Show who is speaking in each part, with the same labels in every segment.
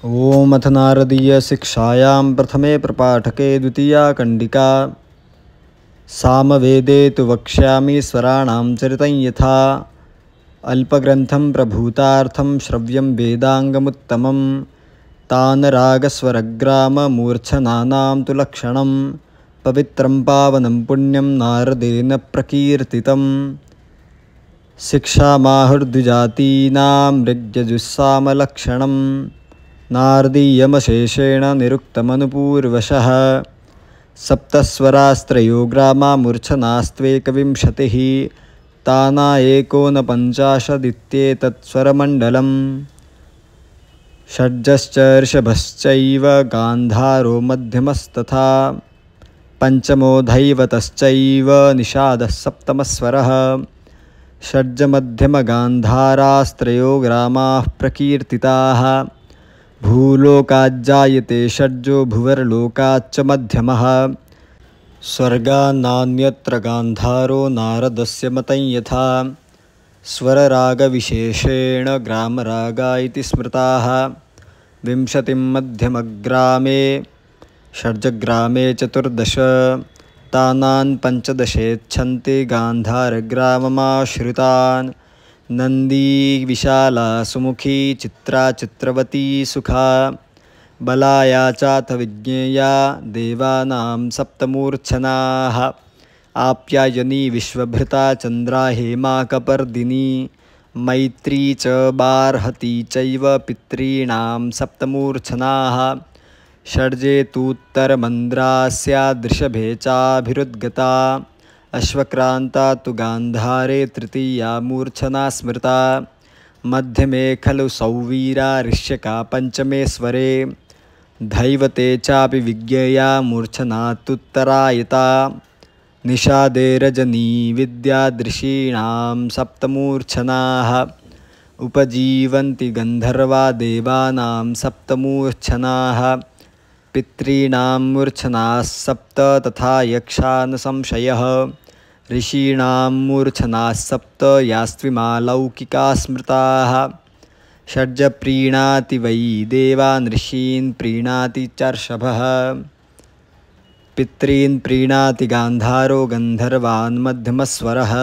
Speaker 1: ओम अथ नारदीय शिक्षायां प्रथमे प्रपाठके द्वितीया कंडिका। सामवेदे तु वक्ष्यामि स्वराणां चरितं यथा। अल्पग्रन्थं प्रभूतार्थं श्रव्यं वेदाङ्गमुत्तमं। तान् रागस्वरग्राममूर्छनानां तु लक्षणं। पवित्रं पावनं पुण्यं नारदेन प्रकीर्तितम्। शिक्षामाहुर्द्विजातीनां ऋग्यजुस्सामलक्षणम्। नारदीयमशेषेण निरुक्तमनुपूर्वशः। सप्तस्वरास्त्रयो ग्रामा मूर्छनास्त्वेकविंशतिः। ताना एकोनपञ्चाशदित्येतत्स्वरमण्डलम्। षड्जश्च ऋषभश्चैव गान्धारो मध्यमस्तथा। पञ्चमो धैवतश्चैव निषादः सप्तमस्वरः। षड्जमध्यमगान्धारास्त्रयो ग्रामाः प्रकीर्तिताः। भूलोकाज्जायते षड्जो भुवर्लोकाच्च मध्यमः। स्वर्गान्नान्यत्र गान्धारो नारदस्य मतं यथा। स्वररागविशेषेण ग्रामरागा इति स्मृताः। 20 मध्यमग्रामे षड्जग्रामे 14। तानान् 15 गान्धारग्राममाश्रितान्। नन्दी विशाला सुमुखी चित्रा चित्रवती सुखा। बलाया चाथ विज्ञेया देवानां सप्तमूर्छनाः। आप्यायनी विश्वभृता चन्द्रा हेमा कपर्दिनी। मैत्री च बार्हती चैव पितॄणां सप्तमूर्छनाः। षड्जे तूत्तरमन्द्रा स्यादृषभे चाभिरुद्गता। अश्वक्रान्ता तु गान्धारे तृतीया मूर्छना स्मृता। मध्यमे खलु सौवीरा ऋष्यका पञ्चमे स्वरे। धैवते चापि विज्ञेया मूर्छनात्तुत्तरायता। निषादे रजनी विद्यादृशीणां सप्तमूर्छनाः। उपजीवन्ति गन्धर्वा देवानां सप्तमूर्छनाः। पितॄणां मूर्छनाः सप्त तथा यक्षा न संशयः। ऋषीणां मूर्छनाः सप्त यास्त्विमालौकिकाः स्मृताः। षड्ज प्रीणाति वै देवान् ऋषीन् प्रीणाति चर्षभः। पितॄन् प्रीणाति गान्धारो गन्धर्वान् मध्यमस्वरः।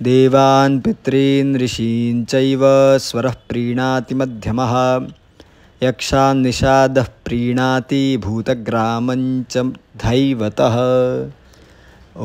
Speaker 1: देवान् पितॄन् ऋषीन् चैव स्वरः प्रीणाति मध्यमः। यक्षान् निषादः प्रीणाति भूतग्रामं च धैवतः। ॐ